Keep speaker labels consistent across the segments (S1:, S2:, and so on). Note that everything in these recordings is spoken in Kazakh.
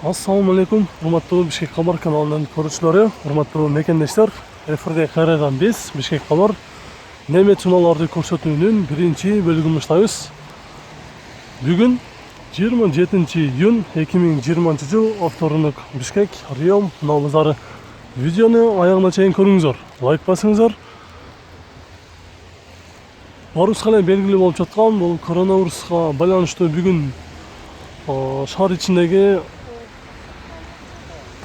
S1: Assalamu alaikum, hurmatli Bishkek Xabar kanalining ko'ruvchilari, hurmatli mekandeshlar. Efirde qayradan biz Bishkek Xabar nemet sunalarni ko'rsatuvining birinchi bölümünü boshlaymiz. Bugun 27-iyun 2020-yil avtorinok Bishkek Riyom nomzori. Videoni oyog'iga chayin ko'ringizlar. Like bosingizlar. Barus qalay belgili bo'lib жатқан bu koronavirusga байланыштуу bugun shahar ichidagi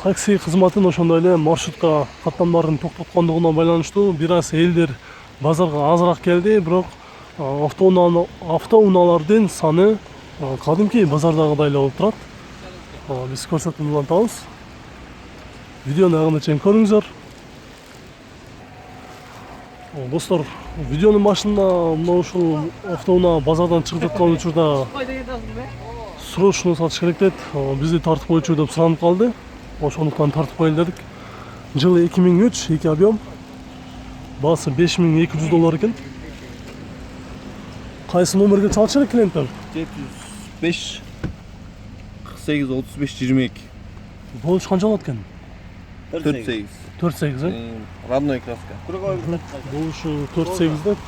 S1: taksi xizmatini ошондой эле маршрутка каттамдарын токтоткондугуна байланыштуу бир аз элдер базарга азыраак келди, бирок автоунаалардын саны кадимки базардагыдай эле болуп турат. Биз көрсөтүп атабыз. Видеону аягына чейин көрүңүздөр. Достор, видеонун башында мына ушул автоунаа базардан чыгып жаткан учурда срочно сатыш керек дейт. Бизди тартып койчу деп суранып калды. Ошондуктан тартып коелу дедик. Жылы 2003, 2 объем. Баасы $5200 экен. Кайсы номерге чалчу керек клиенттер?
S2: 705 48 35 22.
S1: Болуш канча алат экен?
S2: 48.
S1: 48, э?
S2: Родной краска.
S1: Болушу 48 деп.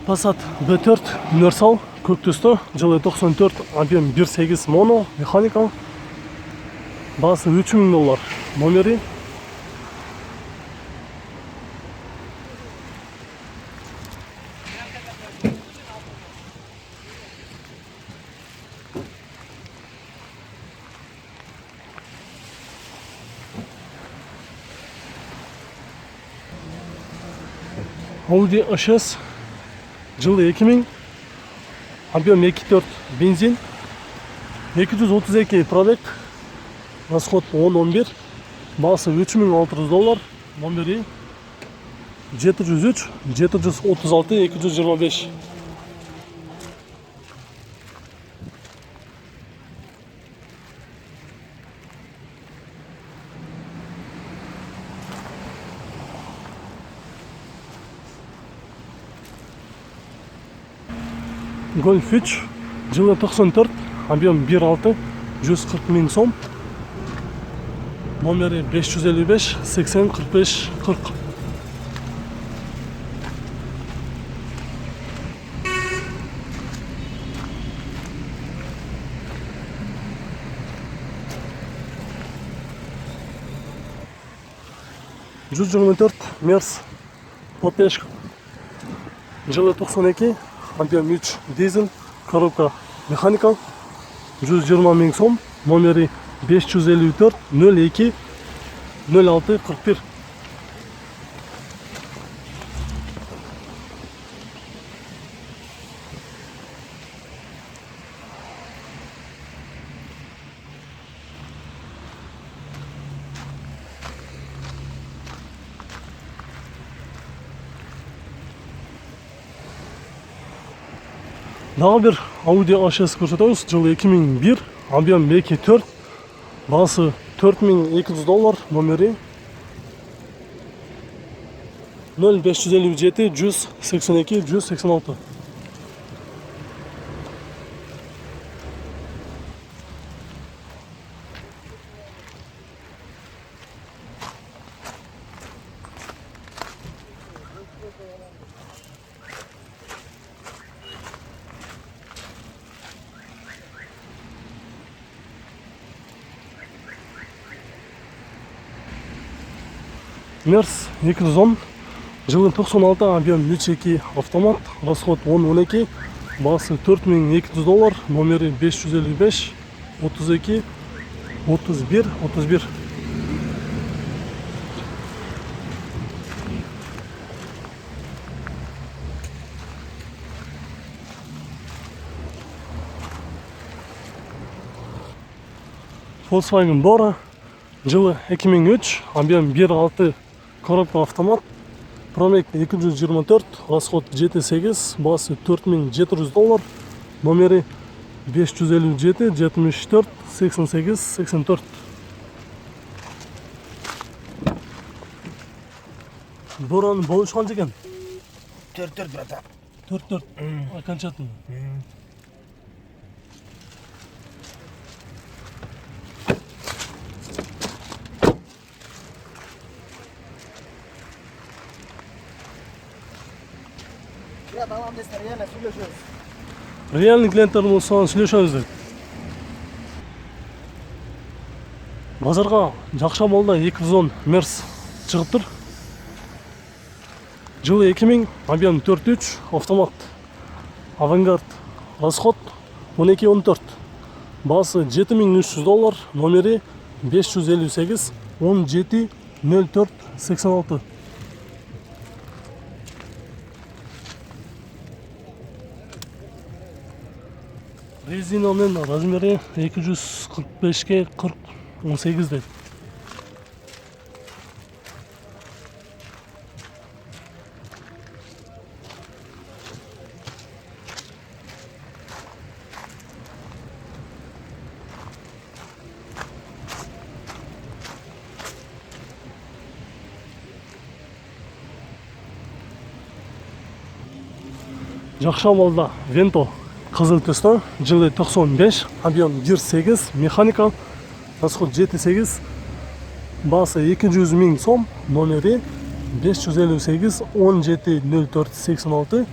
S1: Passat B4 универсал көк түстө, жылы 94, объем 1.8 моно, механикал. Баасы $3000. Номери Audi A6 жылы 2000, объем 2.4 бензин, 232 пробег, расход 10-11, баасы $3600, номери 703 736 225. Golf 3, жылы 94, объем 1.6, 140 000 сом, номери 555 80 45 40. Мерс подпешка, жылы 92, объем 3, дизель, коробка механикал, 120 000 сом, номери 554 02 06 41. Дагы бир Audi A6 көрсөтөбүз. Жылы 2001, объем 2.4, баасы $4200, номери 0557 182 186. Мерс 210, жылы 96, объем 3.2 автомат, расход 10-12, баасы $4200, номери 555 32 31 31. Volkswagen Bora, жылы 2003, объем 1.6, коробка автомат, пробег 224, расход 7.8, баасы $4700, номери 557 74 88 84. Boranın boğuş qancha ekan?
S2: 4 brata.
S1: 4. Окончательно.
S2: Ya tamam desler yana söylüyoruz.
S1: Realный клиенттер болса сүйлөшөбүз дейт. Базарга жакшы молда 210 Мерс чыгыптыр. Жылы 2000, объем 4.3, автомат. Авангард, расход 12-14. Басы $7300, номери 558 17 04 86. Резинаның размері 245-ке 40-18 дейді. Жақша малда Венто қызыл түсті, жылы 95, объем 1.8, механика, расход 7.8, басы 200 000 сом, номері 558 17 04 86.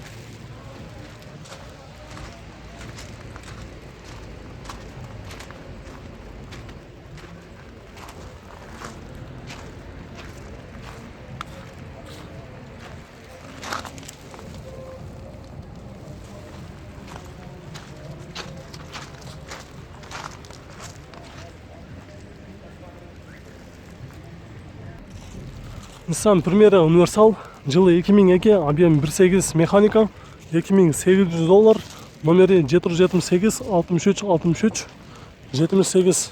S1: Nissan Primera Universal, жылы 2002, объем 1.8, механика, $2800, номері 778 63 63 78.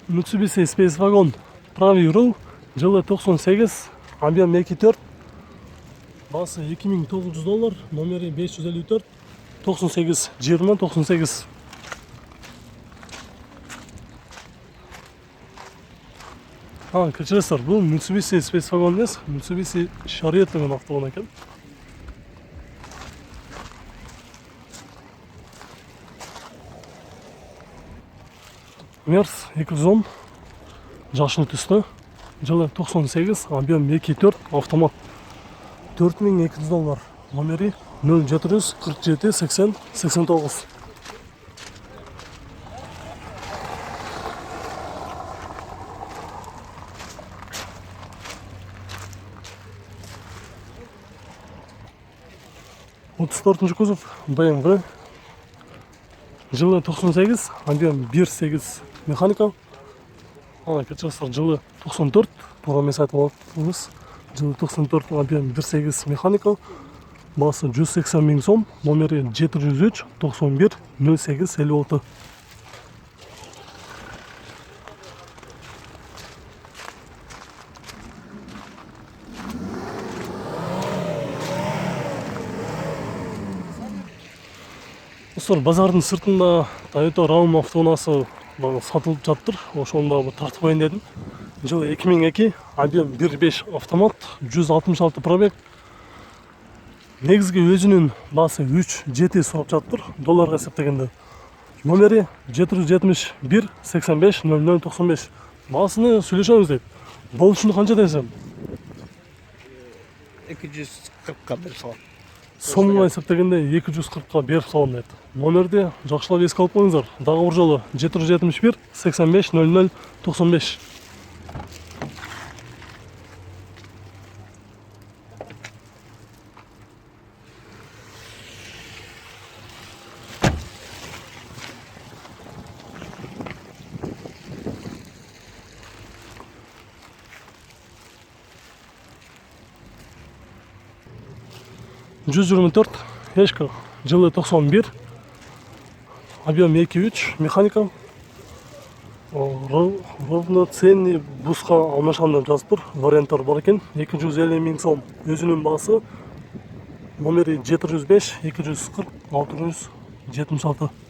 S1: Mitsubishi Space Wagon, правый руль, жылы 98, объем 2.4, басы $2900, номері 554 98 20 98. Кешіресіздер, бұл Mitsubishi Space Wagon емес, Mitsubishi Chariot деген автован екен. Мерс 210, жашыл түсті, жылы 98, объем 2.4, автомат. $4200, номері 0747 80 89. Отыз төртінші кузов BMW, жылы 98, объем 1.8, механика. Кешіресіздер, жылы 94, тура емес айтып отырмыз. Жылы 94, объем 1.8, механика, басы 180 000 сом, номері 703 91 08 56. Достар, базардың сыртында Toyota Raum автоунасы сатылып жатыр. Ошоны тартып коюн дедим. Жылы 2002, объем 1.5, автомат, 166 пробег. Негізгі өзінің басы 3.7 сурап жатыр, долларға есептегенде. Номері 771 85 00 95. Басыны сөйлешеміз дейді. Болушыны қанша десем?
S2: 240'қа беріп салам.
S1: Сомға есептегенде 240'қа беріп салам дейді. Номерде жақшылап еске алып қойыңыздар. Дағы бір жолы 771 85 00 95. $124, Ешка, жылы 91, объем 2.3, механика. Равноценный бусқа алмашқанда жазып тұр, варианттар бар екен. 250 000 сом. Өзінің басы Номері 705 240 676.